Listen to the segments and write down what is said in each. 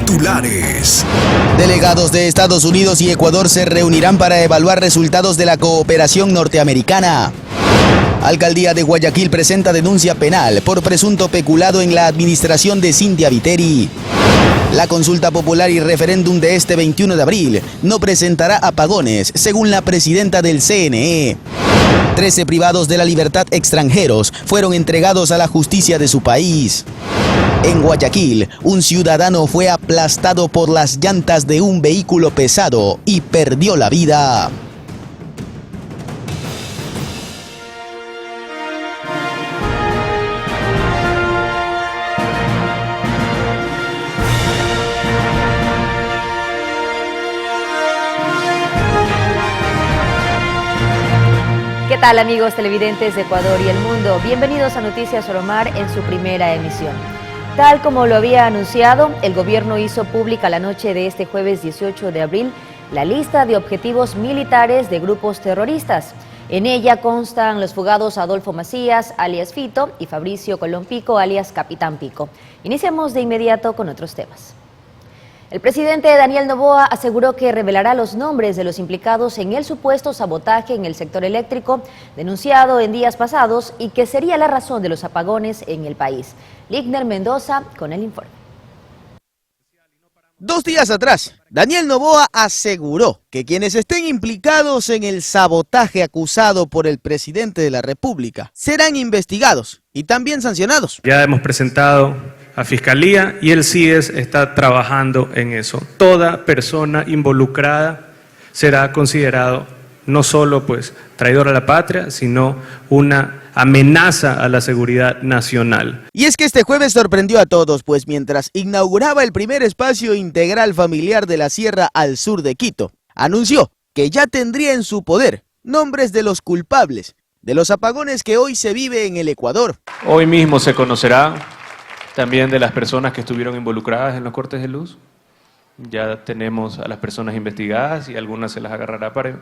Titulares. Delegados de Estados Unidos y Ecuador se reunirán para evaluar resultados de la cooperación norteamericana. Alcaldía de Guayaquil presenta denuncia penal por presunto peculado en la administración de Cynthia Viteri. La consulta popular y referéndum de este 21 de abril no presentará apagones, según la presidenta del CNE. 13 privados de la libertad extranjeros fueron entregados a la justicia de su país. En Guayaquil, un ciudadano fue aplastado por las llantas de un vehículo pesado y perdió la vida. ¿Qué tal, amigos televidentes de Ecuador y el mundo? Bienvenidos a Noticias Oromar en su primera emisión. Tal como lo había anunciado, el gobierno hizo pública la noche de este jueves 18 de abril la lista de objetivos militares de grupos terroristas. En ella constan los fugados Adolfo Macías, alias Fito, y Fabricio Colón Pico, alias Capitán Pico. Iniciamos de inmediato con otros temas. El presidente Daniel Noboa aseguró que revelará los nombres de los implicados en el supuesto sabotaje en el sector eléctrico denunciado en días pasados y que sería la razón de los apagones en el país. Ligner Mendoza con el informe. 2 días atrás, Daniel Noboa aseguró que quienes estén implicados en el sabotaje acusado por el presidente de la República serán investigados y también sancionados. Ya hemos presentado a Fiscalía y el CIES está trabajando en eso. Toda persona involucrada será considerado no solo traidor a la patria, sino una amenaza a la seguridad nacional. Y es que este jueves sorprendió a todos, pues mientras inauguraba el primer espacio integral familiar de la sierra al sur de Quito, anunció que ya tendría en su poder nombres de los culpables de los apagones que hoy se vive en el Ecuador. Hoy mismo se conocerá también de las personas que estuvieron involucradas en los cortes de luz. Ya tenemos a las personas investigadas y algunas se las agarrará para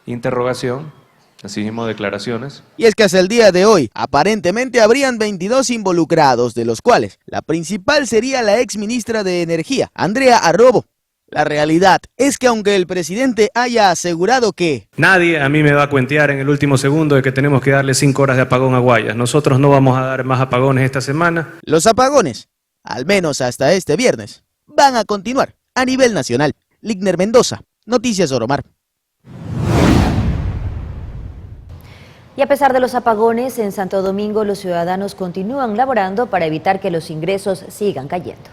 interrogación, así mismo declaraciones. Y es que hasta el día de hoy, aparentemente habrían 22 involucrados, de los cuales la principal sería la exministra de Energía, Andrea Arrobo. La realidad es que aunque el presidente haya asegurado que nadie a mí me va a cuentear en el último segundo de que tenemos que darle 5 horas de apagón a Guayas. Nosotros no vamos a dar más apagones esta semana. Los apagones, al menos hasta este viernes, van a continuar a nivel nacional. Ligner Mendoza, Noticias Oromar. Y a pesar de los apagones, en Santo Domingo los ciudadanos continúan laborando para evitar que los ingresos sigan cayendo.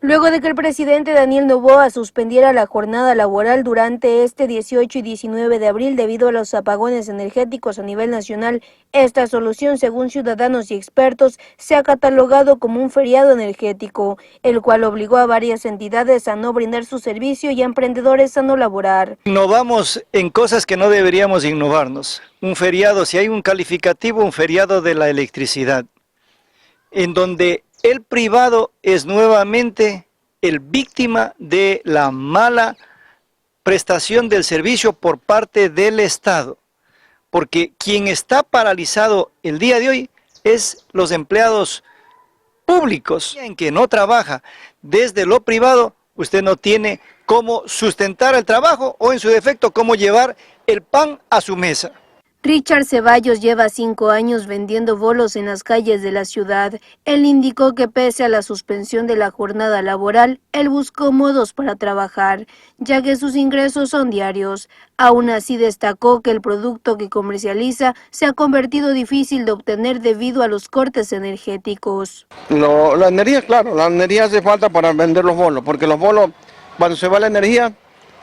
Luego de que el presidente Daniel Noboa suspendiera la jornada laboral durante este 18 y 19 de abril debido a los apagones energéticos a nivel nacional, esta solución, según ciudadanos y expertos, se ha catalogado como un feriado energético, el cual obligó a varias entidades a no brindar su servicio y a emprendedores a no laborar. Innovamos en cosas que no deberíamos innovarnos. Un feriado, si hay un calificativo, un feriado de la electricidad, en donde el privado es nuevamente el víctima de la mala prestación del servicio por parte del Estado, porque quien está paralizado el día de hoy es los empleados públicos, en que no trabaja desde lo privado, usted no tiene cómo sustentar el trabajo o en su defecto cómo llevar el pan a su mesa. Richard Ceballos lleva 5 años vendiendo bolos en las calles de la ciudad. Él indicó que pese a la suspensión de la jornada laboral, él buscó modos para trabajar, ya que sus ingresos son diarios. Aún así destacó que el producto que comercializa se ha convertido difícil de obtener debido a los cortes energéticos. La energía, claro, la energía hace falta para vender los bolos, porque los bolos, cuando se va la energía,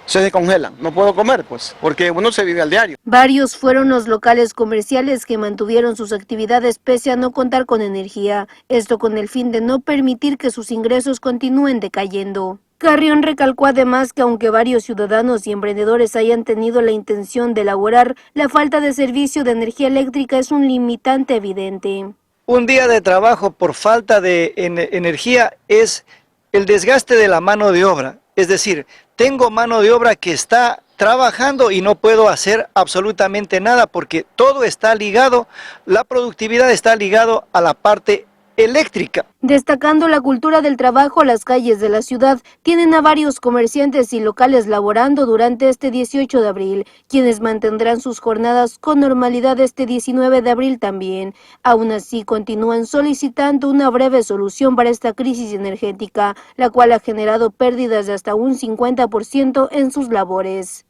se descongelan, no puedo comer porque uno se vive al diario. Varios fueron los locales comerciales que mantuvieron sus actividades pese a no contar con energía, esto con el fin de no permitir que sus ingresos continúen decayendo. Carrión recalcó además que aunque varios ciudadanos y emprendedores hayan tenido la intención de elaborar, la falta de servicio de energía eléctrica es un limitante evidente. Un día de trabajo por falta de energía es el desgaste de la mano de obra, es decir, tengo mano de obra que está trabajando y no puedo hacer absolutamente nada porque todo está ligado, la productividad está ligado a la parte eléctrica. Destacando la cultura del trabajo, las calles de la ciudad tienen a varios comerciantes y locales laborando durante este 18 de abril, quienes mantendrán sus jornadas con normalidad este 19 de abril también. Aún así, continúan solicitando una breve solución para esta crisis energética, la cual ha generado pérdidas de hasta un 50% en sus labores.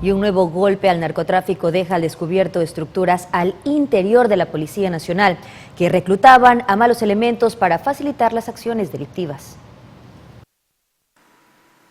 Y un nuevo golpe al narcotráfico deja al descubierto estructuras al interior de la Policía Nacional que reclutaban a malos elementos para facilitar las acciones delictivas.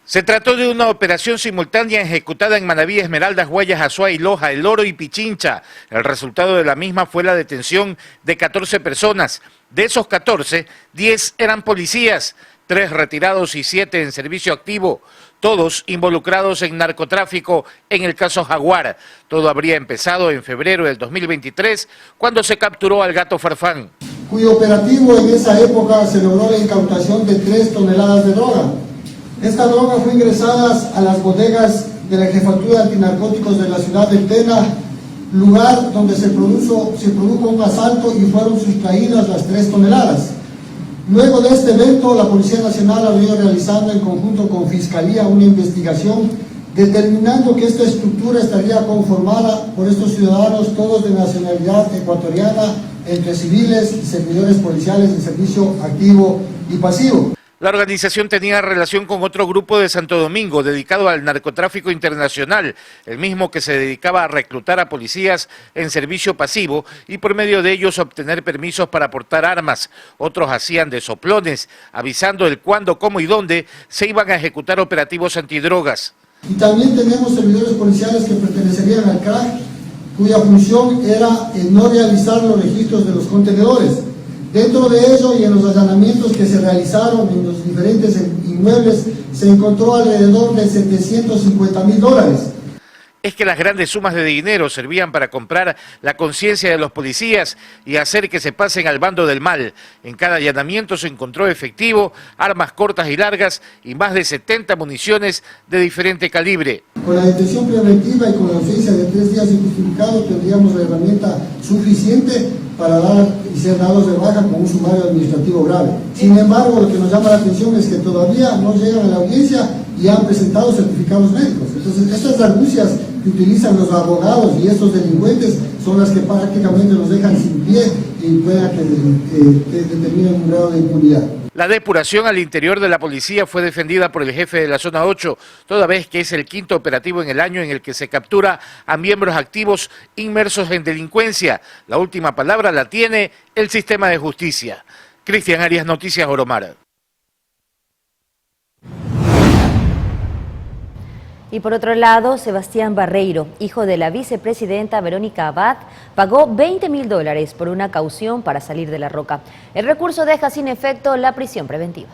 Se trató de una operación simultánea ejecutada en Manaví, Esmeraldas, Guayas, Azuay, Loja, El Oro y Pichincha. El resultado de la misma fue la detención de 14 personas. De esos 14, 10 eran policías, 3 retirados y 7 en servicio activo, todos involucrados en narcotráfico en el caso Jaguar. Todo habría empezado en febrero del 2023, cuando se capturó al Gato Farfán, cuyo operativo en esa época se logró la incautación de 3 toneladas de droga. Esta droga fue ingresada a las bodegas de la Jefatura de Antinarcóticos de la ciudad de Tena, lugar donde se produjo un asalto y fueron sustraídas las 3 toneladas. Luego de este evento, la Policía Nacional ha venido realizando en conjunto con Fiscalía una investigación determinando que esta estructura estaría conformada por estos ciudadanos, todos de nacionalidad ecuatoriana, entre civiles y servidores policiales en servicio activo y pasivo. La organización tenía relación con otro grupo de Santo Domingo dedicado al narcotráfico internacional, el mismo que se dedicaba a reclutar a policías en servicio pasivo y por medio de ellos obtener permisos para portar armas. Otros hacían de soplones, avisando el cuándo, cómo y dónde se iban a ejecutar operativos antidrogas. Y también tenemos servidores policiales que pertenecerían al CRAC, cuya función era no realizar los registros de los contenedores. Dentro de ello y en los allanamientos que se realizaron en los diferentes inmuebles se encontró alrededor de $750.000. Es que las grandes sumas de dinero servían para comprar la conciencia de los policías y hacer que se pasen al bando del mal. En cada allanamiento se encontró efectivo, armas cortas y largas y más de 70 municiones de diferente calibre. Con la detención preventiva y con la ausencia de 3 días injustificados tendríamos la herramienta suficiente para dar y ser dados de baja con un sumario administrativo grave. Sin embargo, lo que nos llama la atención es que todavía no llegan a la audiencia y han presentado certificados médicos. Entonces, estas argucias que utilizan los abogados y estos delincuentes son las que prácticamente los dejan sin pie y pueden que determinen un grado de impunidad. La depuración al interior de la policía fue defendida por el jefe de la Zona 8, toda vez que es el 5º operativo en el año en el que se captura a miembros activos inmersos en delincuencia. La última palabra la tiene el sistema de justicia. Cristian Arias, Noticias Oromar. Y por otro lado, Sebastián Barreiro, hijo de la vicepresidenta Verónica Abad, pagó $20.000 por una caución para salir de la roca. El recurso deja sin efecto la prisión preventiva.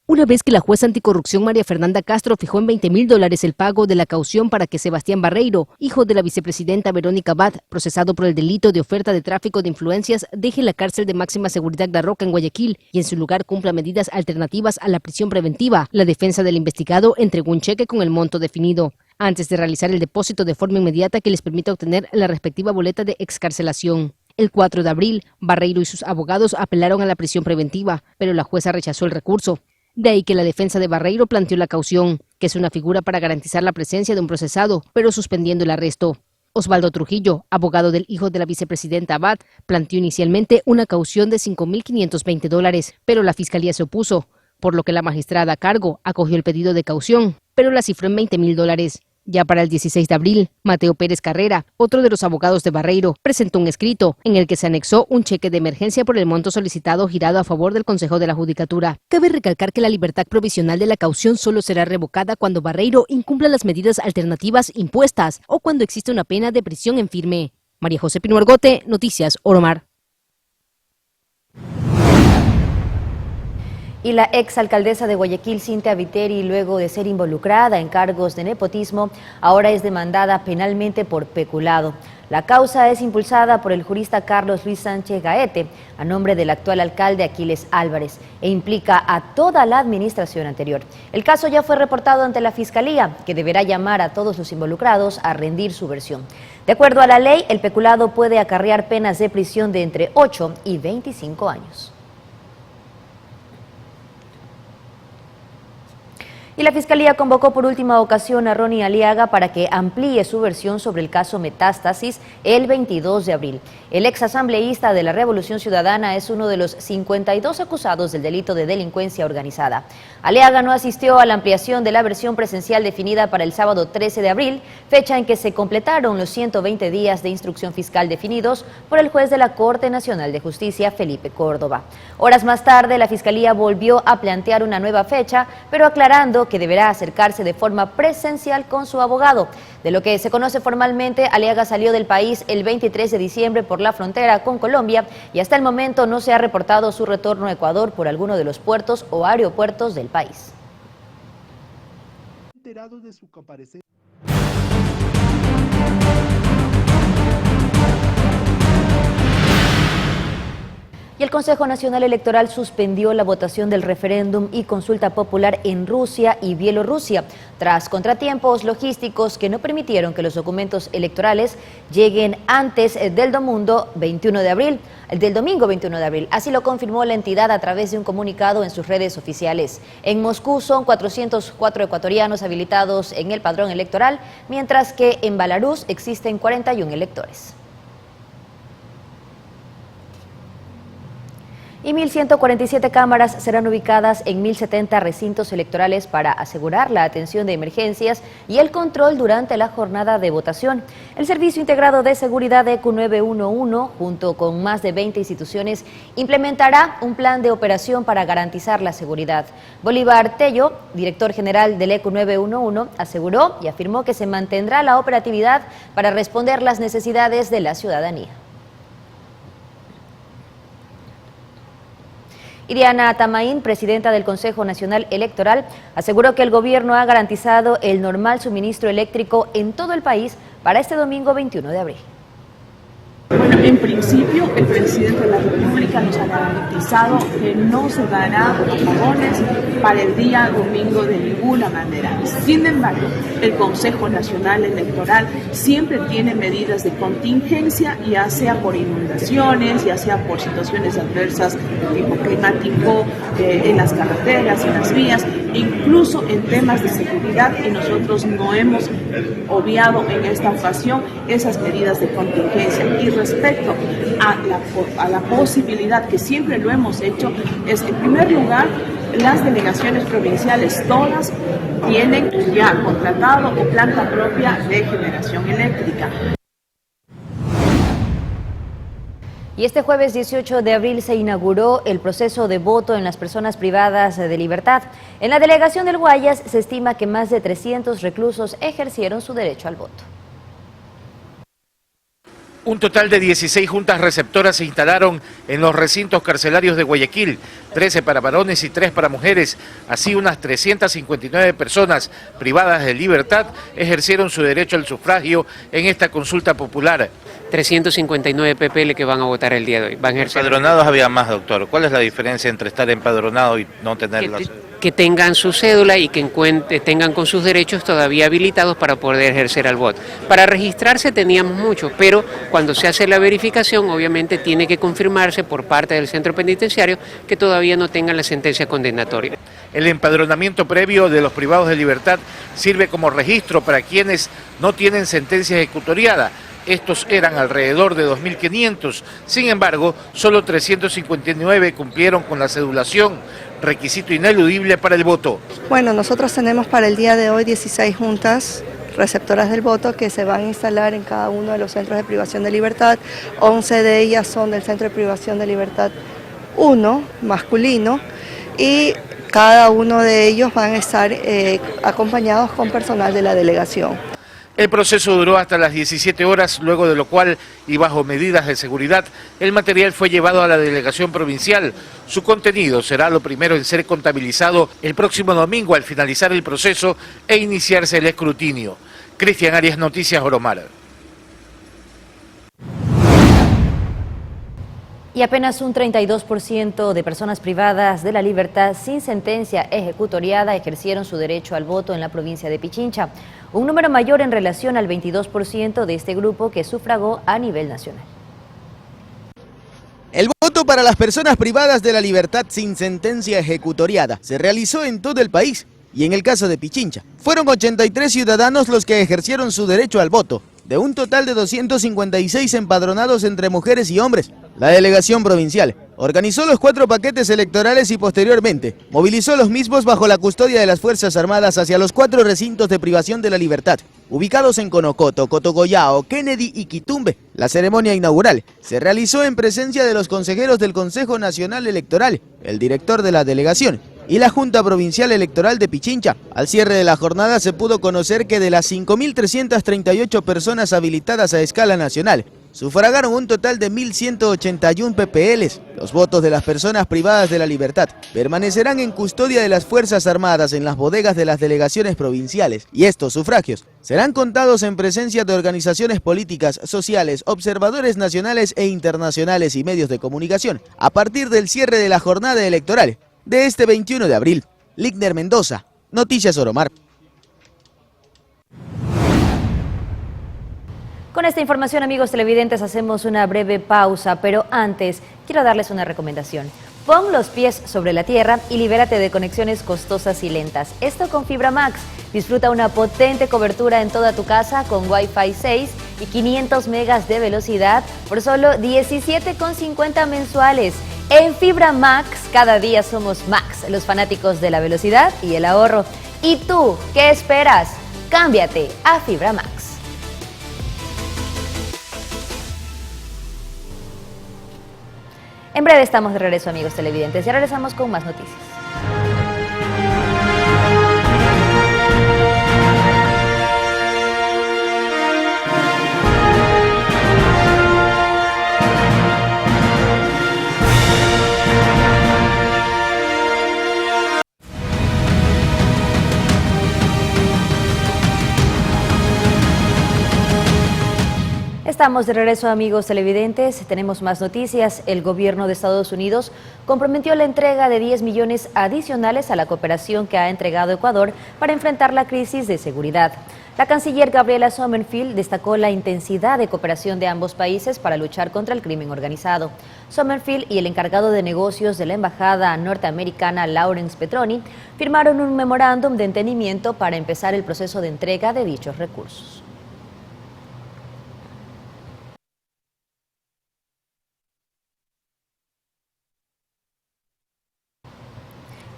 Una vez que la jueza anticorrupción María Fernanda Castro fijó en $20.000 el pago de la caución para que Sebastián Barreiro, hijo de la vicepresidenta Verónica Abad, procesado por el delito de oferta de tráfico de influencias, deje la cárcel de máxima seguridad La Roca en Guayaquil y en su lugar cumpla medidas alternativas a la prisión preventiva, la defensa del investigado entregó un cheque con el monto definido, antes de realizar el depósito de forma inmediata que les permita obtener la respectiva boleta de excarcelación. El 4 de abril, Barreiro y sus abogados apelaron a la prisión preventiva, pero la jueza rechazó el recurso. De ahí que la defensa de Barreiro planteó la caución, que es una figura para garantizar la presencia de un procesado, pero suspendiendo el arresto. Osvaldo Trujillo, abogado del hijo de la vicepresidenta Abad, planteó inicialmente una caución de $5.520, pero la fiscalía se opuso, por lo que la magistrada a cargo acogió el pedido de caución, pero la cifró en $20.000. Ya para el 16 de abril, Mateo Pérez Carrera, otro de los abogados de Barreiro, presentó un escrito en el que se anexó un cheque de emergencia por el monto solicitado girado a favor del Consejo de la Judicatura. Cabe recalcar que la libertad provisional de la caución solo será revocada cuando Barreiro incumpla las medidas alternativas impuestas o cuando existe una pena de prisión en firme. María José Pino Argote, Noticias Oromar. Y la exalcaldesa de Guayaquil, Cintia Viteri, luego de ser involucrada en cargos de nepotismo, ahora es demandada penalmente por peculado. La causa es impulsada por el jurista Carlos Luis Sánchez Gaete, a nombre del actual alcalde Aquiles Álvarez, e implica a toda la administración anterior. El caso ya fue reportado ante la Fiscalía, que deberá llamar a todos los involucrados a rendir su versión. De acuerdo a la ley, el peculado puede acarrear penas de prisión de entre 8 y 25 años. Y la Fiscalía convocó por última ocasión a Ronnie Aliaga para que amplíe su versión sobre el caso Metástasis el 22 de abril. El exasambleísta de la Revolución Ciudadana es uno de los 52 acusados del delito de delincuencia organizada. Aliaga no asistió a la ampliación de la versión presencial definida para el sábado 13 de abril, fecha en que se completaron los 120 días de instrucción fiscal definidos por el juez de la Corte Nacional de Justicia, Felipe Córdoba. Horas más tarde, la Fiscalía volvió a plantear una nueva fecha, pero aclarando que deberá acercarse de forma presencial con su abogado. De lo que se conoce formalmente, Aliaga salió del país el 23 de diciembre por la frontera con Colombia y hasta el momento no se ha reportado su retorno a Ecuador por alguno de los puertos o aeropuertos del país. Y el Consejo Nacional Electoral suspendió la votación del referéndum y consulta popular en Rusia y Bielorrusia, tras contratiempos logísticos que no permitieron que los documentos electorales lleguen antes del domingo 21 de abril. Así lo confirmó la entidad a través de un comunicado en sus redes oficiales. En Moscú son 404 ecuatorianos habilitados en el padrón electoral, mientras que en Belarus existen 41 electores. Y 1.147 cámaras serán ubicadas en 1.070 recintos electorales para asegurar la atención de emergencias y el control durante la jornada de votación. El Servicio Integrado de Seguridad ECU 911, junto con más de 20 instituciones, implementará un plan de operación para garantizar la seguridad. Bolívar Tello, director general del ECU 911, aseguró y afirmó que se mantendrá la operatividad para responder las necesidades de la ciudadanía. Y Diana Tamaín, presidenta del Consejo Nacional Electoral, aseguró que el gobierno ha garantizado el normal suministro eléctrico en todo el país para este domingo 21 de abril. Bueno, en principio, el presidente de la República nos ha garantizado que no se darán apagones para el día domingo de ninguna manera. Sin embargo, el Consejo Nacional Electoral siempre tiene medidas de contingencia, ya sea por inundaciones, ya sea por situaciones adversas de tipo climático, en las carreteras, en las vías, incluso en temas de seguridad, y nosotros no hemos obviado en esta ocasión esas medidas de contingencia. Y respecto a la posibilidad, que siempre lo hemos hecho, es en primer lugar, las delegaciones provinciales todas tienen ya contratado o planta propia de generación eléctrica. Y este jueves 18 de abril se inauguró el proceso de voto en las personas privadas de libertad. En la delegación del Guayas se estima que más de 300 reclusos ejercieron su derecho al voto. Un total de 16 juntas receptoras se instalaron en los recintos carcelarios de Guayaquil, 13 para varones y 3 para mujeres. Así, unas 359 personas privadas de libertad ejercieron su derecho al sufragio en esta consulta popular. 359 PPL que van a votar el día de hoy. Van a ejercer... Empadronados había más, doctor. ¿Cuál es la diferencia entre estar empadronado y no tenerla? Que tengan su cédula y que tengan con sus derechos todavía habilitados para poder ejercer el voto. Para registrarse teníamos mucho, pero cuando se hace la verificación, obviamente tiene que confirmarse por parte del centro penitenciario que todavía no tengan la sentencia condenatoria. El empadronamiento previo de los privados de libertad sirve como registro para quienes no tienen sentencia ejecutoriada. Estos eran alrededor de 2.500. Sin embargo, solo 359 cumplieron con la cedulación, requisito ineludible para el voto. Bueno, nosotros tenemos para el día de hoy 16 juntas receptoras del voto que se van a instalar en cada uno de los centros de privación de libertad. 11 de ellas son del Centro de Privación de Libertad 1, masculino, y cada uno de ellos van a estar acompañados con personal de la delegación. El proceso duró hasta las 17 horas, luego de lo cual, y bajo medidas de seguridad, el material fue llevado a la delegación provincial. Su contenido será lo primero en ser contabilizado el próximo domingo al finalizar el proceso e iniciarse el escrutinio. Cristian Arias, Noticias Oromar. Y apenas un 32% de personas privadas de la libertad sin sentencia ejecutoriada ejercieron su derecho al voto en la provincia de Pichincha, un número mayor en relación al 22% de este grupo que sufragó a nivel nacional. El voto para las personas privadas de la libertad sin sentencia ejecutoriada se realizó en todo el país y en el caso de Pichincha, fueron 83 ciudadanos los que ejercieron su derecho al voto, de un total de 256 empadronados entre mujeres y hombres. La delegación provincial organizó los 4 paquetes electorales y posteriormente movilizó los mismos bajo la custodia de las Fuerzas Armadas hacia los 4 recintos de privación de la libertad, ubicados en Conocoto, Cotocollao, Kennedy y Quitumbe. La ceremonia inaugural se realizó en presencia de los consejeros del Consejo Nacional Electoral, el director de la delegación y la Junta Provincial Electoral de Pichincha. Al cierre de la jornada se pudo conocer que de las 5.338 personas habilitadas a escala nacional, sufragaron un total de 1.181 PPLs. Los votos de las personas privadas de la libertad permanecerán en custodia de las Fuerzas Armadas en las bodegas de las delegaciones provinciales y estos sufragios serán contados en presencia de organizaciones políticas, sociales, observadores nacionales e internacionales y medios de comunicación a partir del cierre de la jornada electoral de este 21 de abril. Ligner Mendoza, Noticias Oromar. Con esta información, amigos televidentes, hacemos una breve pausa, pero antes quiero darles una recomendación. Pon los pies sobre la tierra y libérate de conexiones costosas y lentas. Esto con Fibra Max. Disfruta una potente cobertura en toda tu casa con Wi-Fi 6 y 500 megas de velocidad por solo $17,50 mensuales. En Fibra Max, cada día somos Max, los fanáticos de la velocidad y el ahorro. ¿Y tú qué esperas? Cámbiate a Fibra Max. En breve estamos de regreso, amigos televidentes. Ya regresamos con más noticias. Estamos de regreso, amigos televidentes. Tenemos más noticias. El gobierno de Estados Unidos comprometió la entrega de 10 millones adicionales a la cooperación que ha entregado Ecuador para enfrentar la crisis de seguridad. La canciller Gabriela Sommerfield destacó la intensidad de cooperación de ambos países para luchar contra el crimen organizado. Sommerfield y el encargado de negocios de la embajada norteamericana, Lawrence Petroni, firmaron un memorándum de entendimiento para empezar el proceso de entrega de dichos recursos.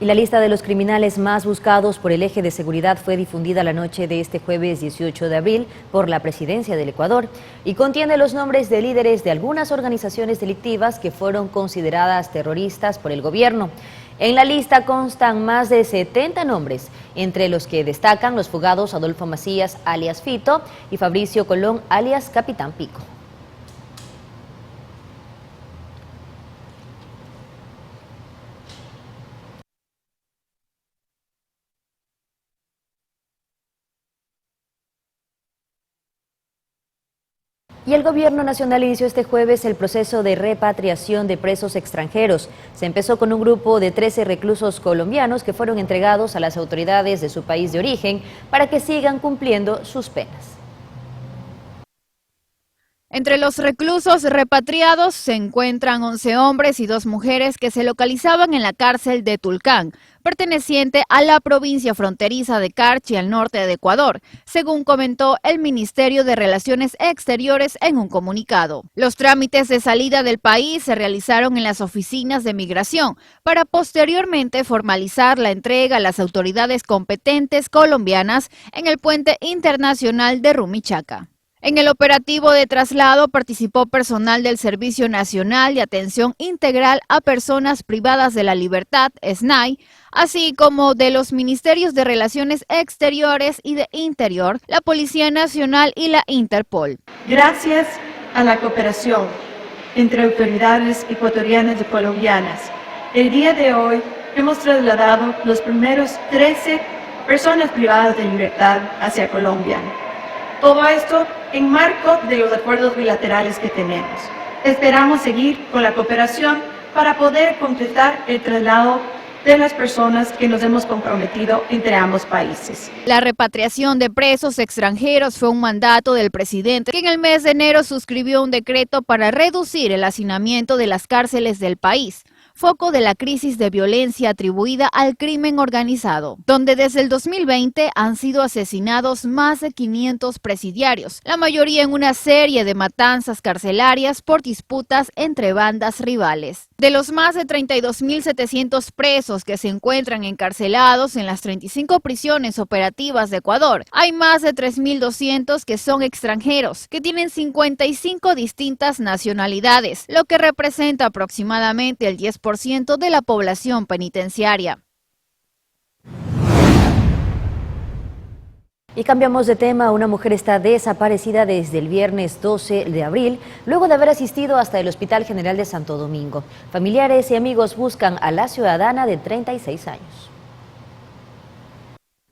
Y la lista de los criminales más buscados por el eje de seguridad fue difundida la noche de este jueves 18 de abril por la presidencia del Ecuador y contiene los nombres de líderes de algunas organizaciones delictivas que fueron consideradas terroristas por el gobierno. En la lista constan más de 70 nombres, entre los que destacan los fugados Adolfo Macías, alias Fito, y Fabricio Colón, alias Capitán Pico. Y el gobierno nacional inició este jueves el proceso de repatriación de presos extranjeros. Se empezó con un grupo de 13 reclusos colombianos que fueron entregados a las autoridades de su país de origen para que sigan cumpliendo sus penas. Entre los reclusos repatriados se encuentran 11 hombres y 2 mujeres que se localizaban en la cárcel de Tulcán, perteneciente a la provincia fronteriza de Carchi, al norte de Ecuador, según comentó el Ministerio de Relaciones Exteriores en un comunicado. Los trámites de salida del país se realizaron en las oficinas de migración para posteriormente formalizar la entrega a las autoridades competentes colombianas en el puente internacional de Rumichaca. En el operativo de traslado participó personal del Servicio Nacional de Atención Integral a Personas Privadas de la Libertad, SNAI, así como de los Ministerios de Relaciones Exteriores y de Interior, la Policía Nacional y la Interpol. Gracias a la cooperación entre autoridades ecuatorianas y colombianas, el día de hoy hemos trasladado los primeros 13 personas privadas de libertad hacia Colombia. Todo esto en marco de los acuerdos bilaterales que tenemos. Esperamos seguir con la cooperación para poder completar el traslado de las personas que nos hemos comprometido entre ambos países. La repatriación de presos extranjeros fue un mandato del presidente, que en el mes de enero suscribió un decreto para reducir el hacinamiento de las cárceles del país, foco de la crisis de violencia atribuida al crimen organizado, donde desde el 2020 han sido asesinados más de 500 presidiarios, la mayoría en una serie de matanzas carcelarias por disputas entre bandas rivales. De los más de 32.700 presos que se encuentran encarcelados en las 35 prisiones operativas de Ecuador, hay más de 3.200 que son extranjeros, que tienen 55 distintas nacionalidades, lo que representa aproximadamente el 10% de la población penitenciaria. Y cambiamos de tema. Una mujer está desaparecida desde el viernes 12 de abril, luego de haber asistido hasta el Hospital General de Santo Domingo. Familiares y amigos buscan a la ciudadana de 36 años.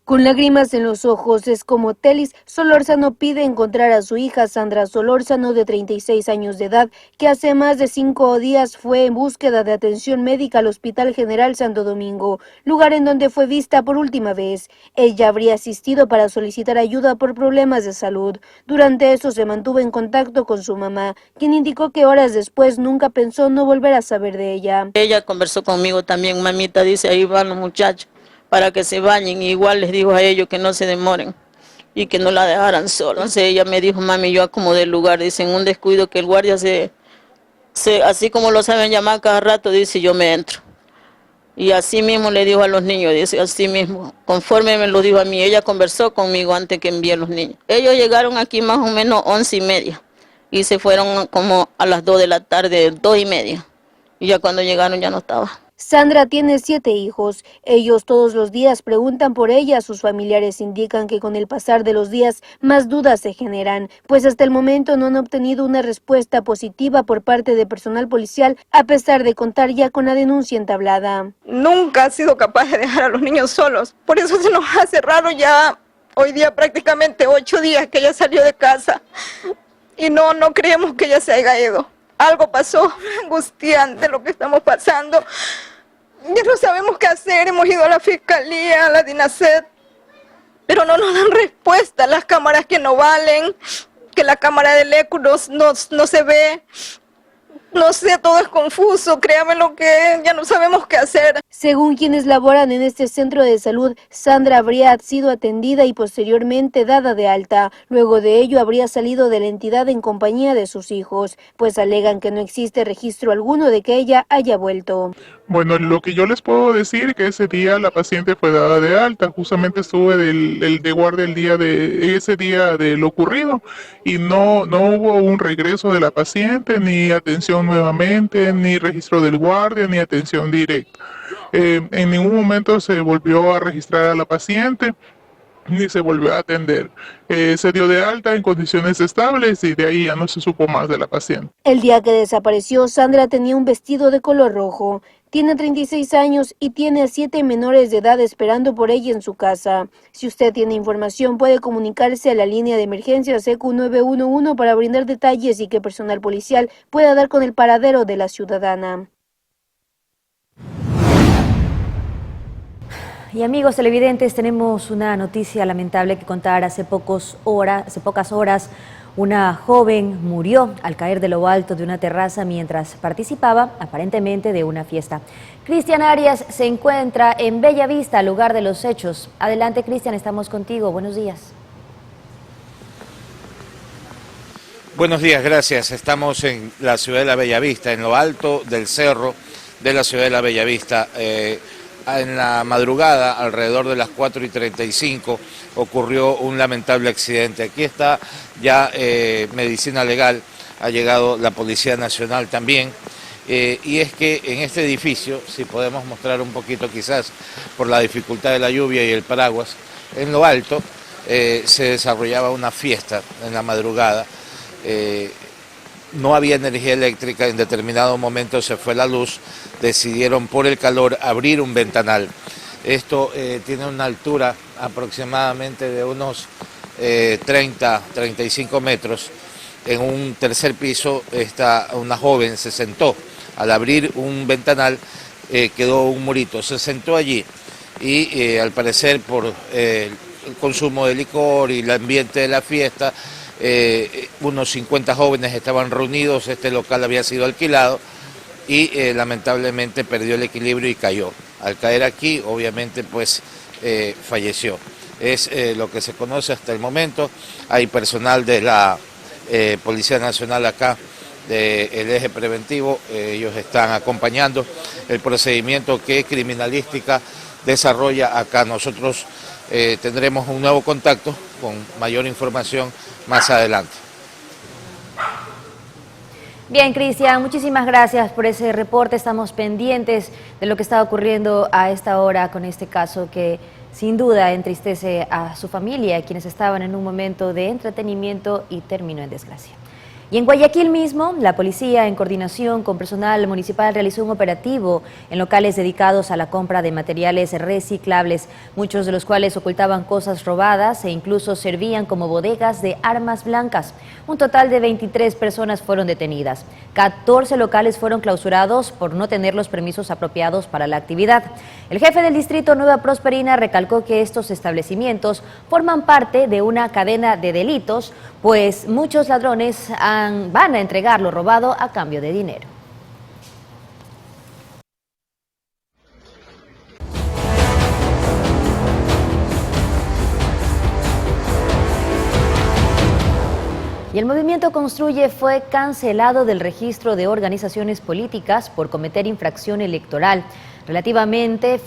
Con lágrimas en los ojos, es como Telis Solórzano pide encontrar a su hija Sandra Solórzano, de 36 años de edad, que hace más de 5 días fue en búsqueda de atención médica al Hospital General Santo Domingo, lugar en donde fue vista por última vez. Ella habría asistido para solicitar ayuda por problemas de salud. Durante eso se mantuvo en contacto con su mamá, quien indicó que horas después nunca pensó no volver a saber de ella. Ella conversó conmigo también, mamita, dice, ahí van los muchachos para que se bañen, y igual les dijo a ellos que no se demoren y que no la dejaran sola. Entonces ella me dijo, mami, yo acomodé el lugar, dice, en un descuido que el guardia así como lo saben llamar cada rato, dice, yo me entro. Y así mismo le dijo a los niños, dice, así mismo, conforme me lo dijo a mí. Ella conversó conmigo antes que envié a los niños. Ellos llegaron aquí más o menos 11:30 y se fueron como a las 2 de la tarde, 2:30. Y ya cuando llegaron ya no estaba. Sandra tiene 7 hijos. Ellos todos los días preguntan por ella. Sus familiares indican que con el pasar de los días más dudas se generan, pues hasta el momento no han obtenido una respuesta positiva por parte de personal policial, a pesar de contar ya con la denuncia entablada. Nunca ha sido capaz de dejar a los niños solos. Por eso se nos hace raro ya hoy día prácticamente 8 días que ella salió de casa. Y no creemos que ella se haya ido. Algo pasó, angustiante lo que estamos pasando. Ya no sabemos qué hacer, hemos ido a la Fiscalía, a la DINASED, pero no nos dan respuesta. Las cámaras que no valen, que la cámara del ECU no se ve. No sé, todo es confuso, créame lo que ya no sabemos qué hacer. Según quienes laboran en este centro de salud, Sandra habría sido atendida y posteriormente dada de alta. Luego de ello habría salido de la entidad en compañía de sus hijos, pues alegan que no existe registro alguno de que ella haya vuelto. Bueno, lo que yo les puedo decir es que ese día la paciente fue dada de alta. Justamente estuve de guardia ese día de lo ocurrido y no hubo un regreso de la paciente, ni atención nuevamente, ni registro del guardia, ni atención directa. En ningún momento se volvió a registrar a la paciente, ni se volvió a atender. Se dio de alta en condiciones estables y de ahí ya no se supo más de la paciente. El día que desapareció, Sandra tenía un vestido de color rojo. Tiene 36 años y tiene a 7 menores de edad esperando por ella en su casa. Si usted tiene información, puede comunicarse a la línea de emergencias ECU 911 para brindar detalles y que personal policial pueda dar con el paradero de la ciudadana. Y amigos televidentes, tenemos una noticia lamentable que contar. Hace pocas horas, una joven murió al caer de lo alto de una terraza mientras participaba aparentemente de una fiesta. Cristian Arias se encuentra en Bellavista, lugar de los hechos. Adelante, Cristian, estamos contigo. Buenos días. Buenos días, gracias. Estamos en la ciudad de la Bellavista, en lo alto del cerro de la ciudad de la Bellavista. en la madrugada, alrededor de las 4:35, ocurrió un lamentable accidente. Aquí está ya Medicina Legal, ha llegado la Policía Nacional también, y es que en este edificio, si podemos mostrar un poquito quizás por la dificultad de la lluvia y el paraguas, en lo alto se desarrollaba una fiesta en la madrugada. No había energía eléctrica, en determinado momento se fue la luz, decidieron por el calor abrir un ventanal. Esto tiene una altura aproximadamente de unos 30-35 metros. En un tercer piso una joven se sentó. Al abrir un ventanal quedó un murito, se sentó allí y al parecer por el consumo de licor y el ambiente de la fiesta, unos 50 jóvenes estaban reunidos, este local había sido alquilado y lamentablemente perdió el equilibrio y cayó. Al caer aquí, obviamente, pues falleció. Es lo que se conoce hasta el momento. Hay personal de la Policía Nacional acá, del eje preventivo, ellos están acompañando el procedimiento que Criminalística desarrolla acá. Nosotros tendremos un nuevo contacto con mayor información más adelante. Bien, Cristian, muchísimas gracias por ese reporte. Estamos pendientes de lo que está ocurriendo a esta hora con este caso que sin duda entristece a su familia, quienes estaban en un momento de entretenimiento y terminó en desgracia. Y en Guayaquil mismo, la policía, en coordinación con personal municipal, realizó un operativo en locales dedicados a la compra de materiales reciclables, muchos de los cuales ocultaban cosas robadas e incluso servían como bodegas de armas blancas. Un total de 23 personas fueron detenidas. 14 locales fueron clausurados por no tener los permisos apropiados para la actividad. El jefe del distrito Nueva Prosperina recalcó que estos establecimientos forman parte de una cadena de delitos, pues muchos ladrones van a entregar lo robado a cambio de dinero. Y el movimiento Construye fue cancelado del registro de organizaciones políticas por cometer infracción electoral relativamente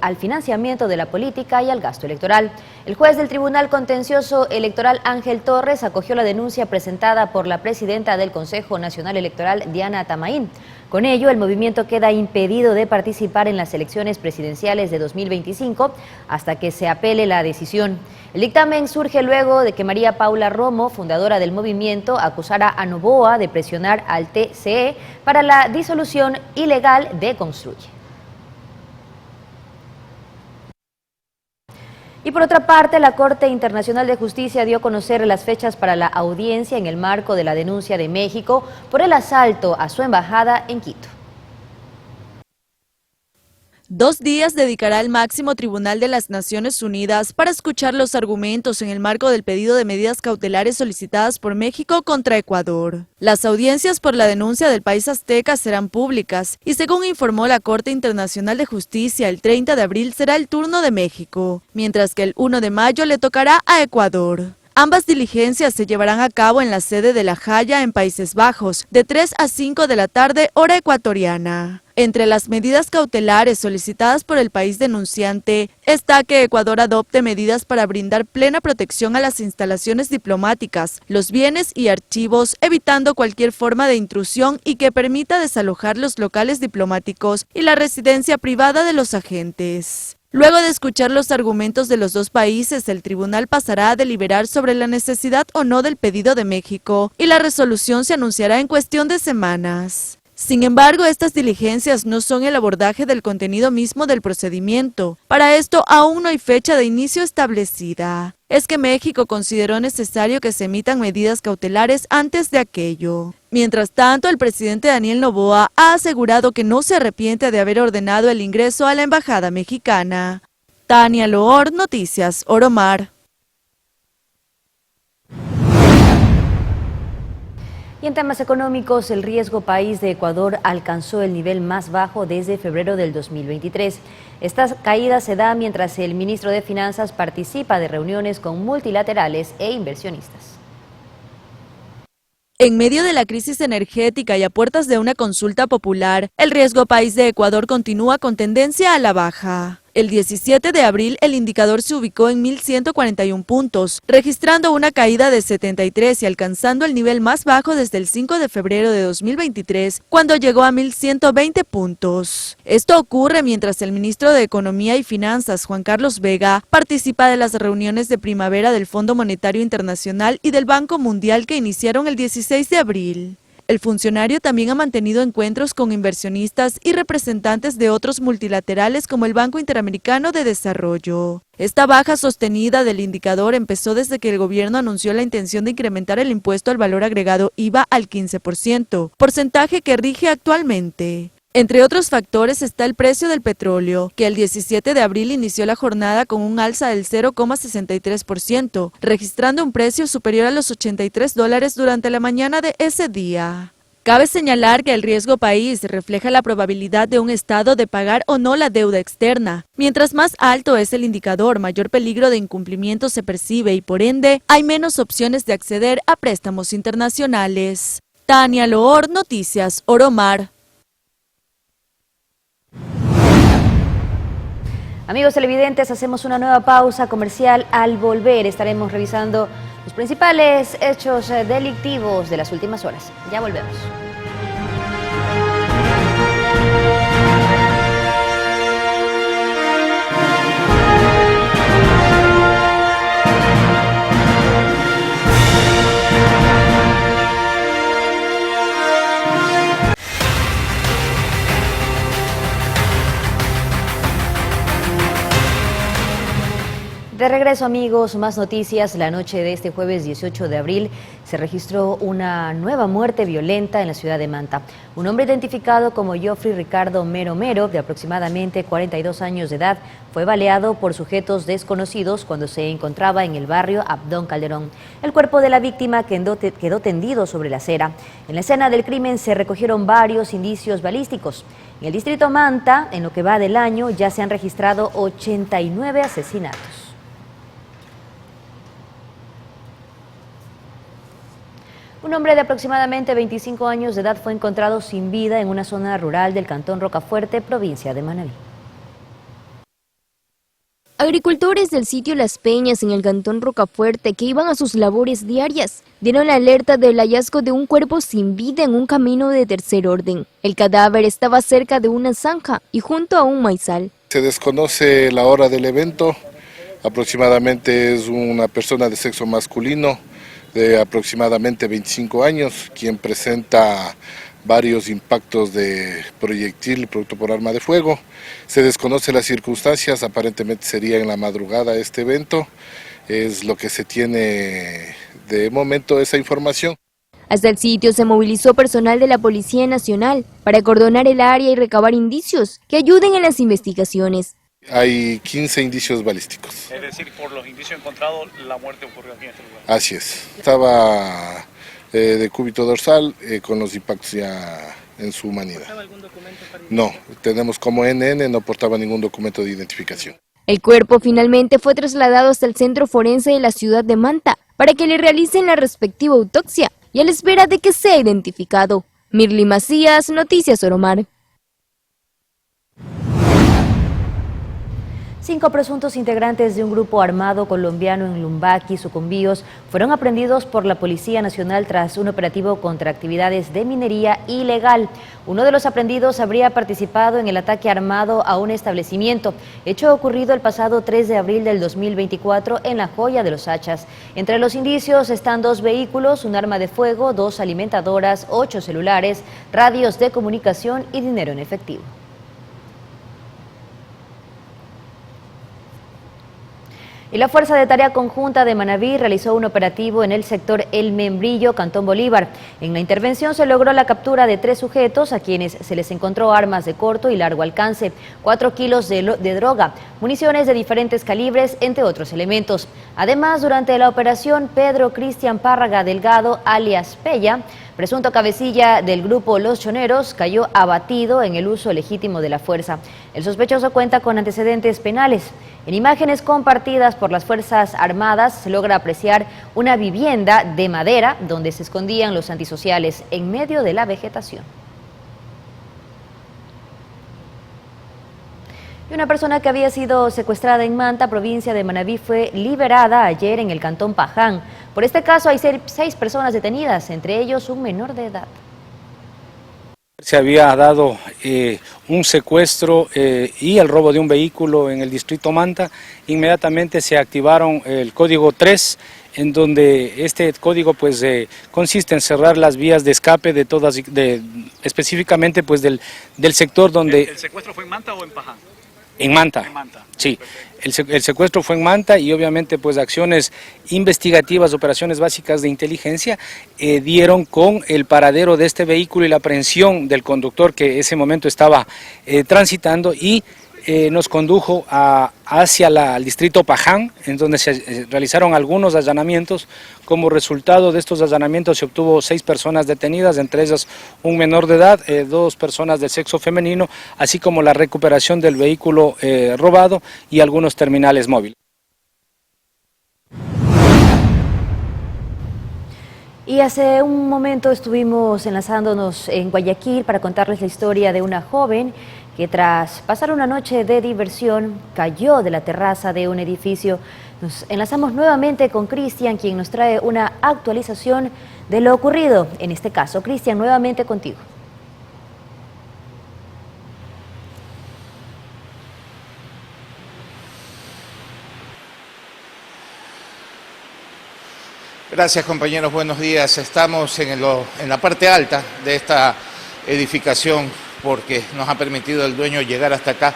al financiamiento de la política y al gasto electoral. El juez del Tribunal Contencioso Electoral Ángel Torres acogió la denuncia presentada por la presidenta del Consejo Nacional Electoral, Diana Tamaín. Con ello, el movimiento queda impedido de participar en las elecciones presidenciales de 2025 hasta que se apele la decisión. El dictamen surge luego de que María Paula Romo, fundadora del movimiento, acusara a Noboa de presionar al TCE para la disolución ilegal de Construye. Y por otra parte, la Corte Internacional de Justicia dio a conocer las fechas para la audiencia en el marco de la denuncia de México por el asalto a su embajada en Quito. 2 días dedicará el máximo tribunal de las Naciones Unidas para escuchar los argumentos en el marco del pedido de medidas cautelares solicitadas por México contra Ecuador. Las audiencias por la denuncia del país azteca serán públicas y, según informó la Corte Internacional de Justicia, el 30 de abril será el turno de México, mientras que el 1 de mayo le tocará a Ecuador. Ambas diligencias se llevarán a cabo en la sede de La Haya, en Países Bajos, de 3 a 5 de la tarde, hora ecuatoriana. Entre las medidas cautelares solicitadas por el país denunciante está que Ecuador adopte medidas para brindar plena protección a las instalaciones diplomáticas, los bienes y archivos, evitando cualquier forma de intrusión y que permita desalojar los locales diplomáticos y la residencia privada de los agentes. Luego de escuchar los argumentos de los dos países, el tribunal pasará a deliberar sobre la necesidad o no del pedido de México y la resolución se anunciará en cuestión de semanas. Sin embargo, estas diligencias no son el abordaje del contenido mismo del procedimiento. Para esto aún no hay fecha de inicio establecida. Es que México consideró necesario que se emitan medidas cautelares antes de aquello. Mientras tanto, el presidente Daniel Noboa ha asegurado que no se arrepiente de haber ordenado el ingreso a la embajada mexicana. Tania Loor, Noticias Oromar. Y en temas económicos, el riesgo país de Ecuador alcanzó el nivel más bajo desde febrero del 2023. Esta caída se da mientras el ministro de Finanzas participa de reuniones con multilaterales e inversionistas. En medio de la crisis energética y a puertas de una consulta popular, el riesgo país de Ecuador continúa con tendencia a la baja. El 17 de abril el indicador se ubicó en 1.141 puntos, registrando una caída de 73 y alcanzando el nivel más bajo desde el 5 de febrero de 2023, cuando llegó a 1.120 puntos. Esto ocurre mientras el ministro de Economía y Finanzas, Juan Carlos Vega, participa de las reuniones de primavera del Fondo Monetario Internacional y del Banco Mundial que iniciaron el 16 de abril. El funcionario también ha mantenido encuentros con inversionistas y representantes de otros multilaterales como el Banco Interamericano de Desarrollo. Esta baja sostenida del indicador empezó desde que el gobierno anunció la intención de incrementar el impuesto al valor agregado IVA al 15%, porcentaje que rige actualmente. Entre otros factores está el precio del petróleo, que el 17 de abril inició la jornada con un alza del 0,63%, registrando un precio superior a los $83 durante la mañana de ese día. Cabe señalar que el riesgo país refleja la probabilidad de un Estado de pagar o no la deuda externa. Mientras más alto es el indicador, mayor peligro de incumplimiento se percibe y por ende hay menos opciones de acceder a préstamos internacionales. Tania Loor, Noticias Oromar. Amigos televidentes, hacemos una nueva pausa comercial. Al volver estaremos revisando los principales hechos delictivos de las últimas horas. Ya volvemos. De regreso, amigos, más noticias. La noche de este jueves 18 de abril se registró una nueva muerte violenta en la ciudad de Manta. Un hombre identificado como Joffrey Ricardo Mero Mero, de aproximadamente 42 años de edad, fue baleado por sujetos desconocidos cuando se encontraba en el barrio Abdón Calderón. El cuerpo de la víctima quedó tendido sobre la acera. En la escena del crimen se recogieron varios indicios balísticos. En el distrito Manta, en lo que va del año, ya se han registrado 89 asesinatos. Un hombre de aproximadamente 25 años de edad fue encontrado sin vida en una zona rural del cantón Rocafuerte, provincia de Manabí. Agricultores del sitio Las Peñas en el cantón Rocafuerte, que iban a sus labores diarias, dieron la alerta del hallazgo de un cuerpo sin vida en un camino de tercer orden. El cadáver estaba cerca de una zanja y junto a un maizal. Se desconoce la hora del evento, aproximadamente es una persona de sexo masculino, de aproximadamente 25 años, quien presenta varios impactos de proyectil, producto por arma de fuego. Se desconoce las circunstancias, aparentemente sería en la madrugada este evento, es lo que se tiene de momento esa información. Hasta el sitio se movilizó personal de la Policía Nacional para acordonar el área y recabar indicios que ayuden en las investigaciones. Hay 15 indicios balísticos. Es decir, por los indicios encontrados, la muerte ocurrió aquí en este lugar. Así es. Estaba de cúbito dorsal con los impactos ya en su humanidad. ¿Portaba algún documento para identificar? No, tenemos como NN, no portaba ningún documento de identificación. El cuerpo finalmente fue trasladado hasta el centro forense de la ciudad de Manta para que le realicen la respectiva autopsia y a la espera de que sea identificado. Mirly Macías, Noticias Oromar. 5 presuntos integrantes de un grupo armado colombiano en Lumbaqui, Sucumbíos, fueron aprehendidos por la Policía Nacional tras un operativo contra actividades de minería ilegal. Uno de los aprehendidos habría participado en el ataque armado a un establecimiento, hecho ocurrido el pasado 3 de abril del 2024 en La Joya de los Hachas. Entre los indicios están 2 vehículos, un arma de fuego, 2 alimentadoras, 8 celulares, radios de comunicación y dinero en efectivo. Y la Fuerza de Tarea Conjunta de Manabí realizó un operativo en el sector El Membrillo, Cantón Bolívar. En la intervención se logró la captura de 3 sujetos a quienes se les encontró armas de corto y largo alcance, 4 kilos de droga, municiones de diferentes calibres, entre otros elementos. Además, durante la operación, Pedro Cristian Párraga Delgado, alias Pella, Presunto cabecilla del grupo Los Choneros cayó abatido en el uso legítimo de la fuerza. El sospechoso cuenta con antecedentes penales. En imágenes compartidas por las Fuerzas Armadas se logra apreciar una vivienda de madera donde se escondían los antisociales en medio de la vegetación. Y una persona que había sido secuestrada en Manta, provincia de Manabí, fue liberada ayer en el cantón Paján. Por este caso hay 6 personas detenidas, entre ellos un menor de edad. Se había dado un secuestro y el robo de un vehículo en el distrito Manta. Inmediatamente se activaron el código 3, en donde este código pues consiste en cerrar las vías de escape de todas, específicamente pues del sector donde... ¿El secuestro fue en Manta o en Paján? En Manta, En Manta. Sí. El secuestro fue en Manta y obviamente pues acciones investigativas, operaciones básicas de inteligencia dieron con el paradero de este vehículo y la aprehensión del conductor que ese momento estaba transitando y nos condujo hacia el distrito Paján, en donde se realizaron algunos allanamientos. Como resultado de estos allanamientos se obtuvo 6 personas detenidas, entre ellas un menor de edad, 2 personas del sexo femenino, así como la recuperación del vehículo robado y algunos terminales móviles. Y hace un momento estuvimos enlazándonos en Guayaquil para contarles la historia de una joven que tras pasar una noche de diversión cayó de la terraza de un edificio. Nos enlazamos nuevamente con Cristian, quien nos trae una actualización de lo ocurrido en este caso. Cristian, nuevamente contigo. Gracias, compañeros, buenos días. Estamos en la parte alta de esta edificación porque nos ha permitido el dueño llegar hasta acá.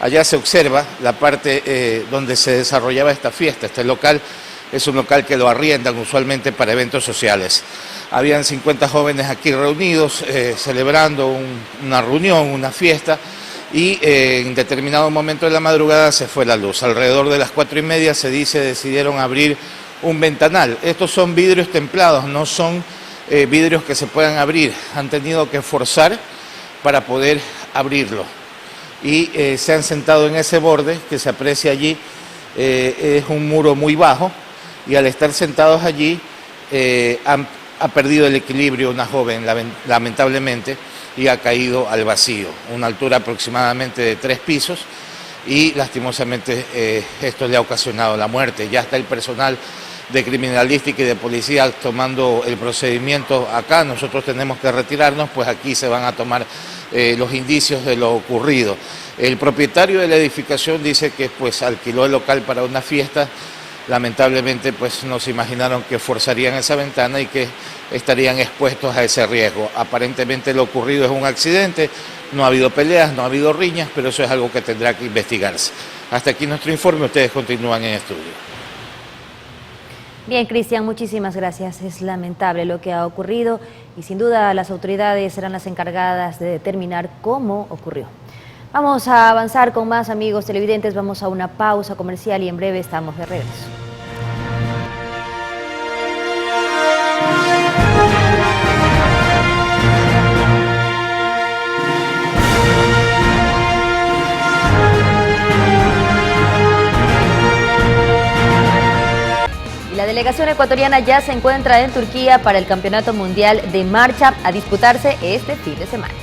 Allá se observa la parte donde se desarrollaba esta fiesta. Este local es un local que lo arriendan usualmente para eventos sociales. Habían 50 jóvenes aquí reunidos celebrando una reunión, una fiesta, y en determinado momento de la madrugada se fue la luz. Alrededor de las 4:30 se dice decidieron abrir un ventanal. Estos son vidrios templados, no son vidrios que se puedan abrir. Han tenido que forzar para poder abrirlo. Y se han sentado en ese borde que se aprecia allí. Es un muro muy bajo y al estar sentados allí ha perdido el equilibrio una joven, lamentablemente, y ha caído al vacío. Una altura aproximadamente de 3 pisos y lastimosamente esto le ha ocasionado la muerte. Ya está el personal de criminalística y de policía tomando el procedimiento acá. Nosotros tenemos que retirarnos, pues aquí se van a tomar los indicios de lo ocurrido. El propietario de la edificación dice que pues alquiló el local para una fiesta. Lamentablemente pues no se imaginaron que forzarían esa ventana y que estarían expuestos a ese riesgo. Aparentemente lo ocurrido es un accidente, no ha habido peleas, no ha habido riñas, pero eso es algo que tendrá que investigarse. Hasta aquí nuestro informe, ustedes continúan en estudio. Bien, Cristian, muchísimas gracias. Es lamentable lo que ha ocurrido y sin duda las autoridades serán las encargadas de determinar cómo ocurrió. Vamos a avanzar con más, amigos televidentes, vamos a una pausa comercial y en breve estamos de regreso. La delegación ecuatoriana ya se encuentra en Turquía para el Campeonato Mundial de Marcha a disputarse este fin de semana.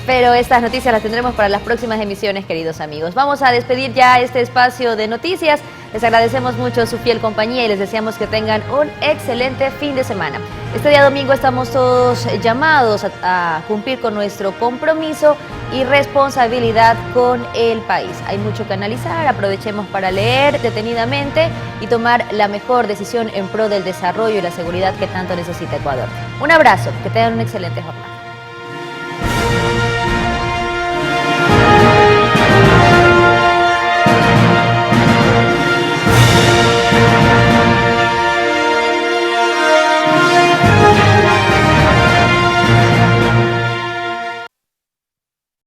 Pero estas noticias las tendremos para las próximas emisiones, queridos amigos. Vamos a despedir ya este espacio de noticias. Les agradecemos mucho su fiel compañía y les deseamos que tengan un excelente fin de semana. Este día domingo estamos todos llamados a cumplir con nuestro compromiso y responsabilidad con el país. Hay mucho que analizar, aprovechemos para leer detenidamente y tomar la mejor decisión en pro del desarrollo y la seguridad que tanto necesita Ecuador. Un abrazo, que tengan un excelente jornada.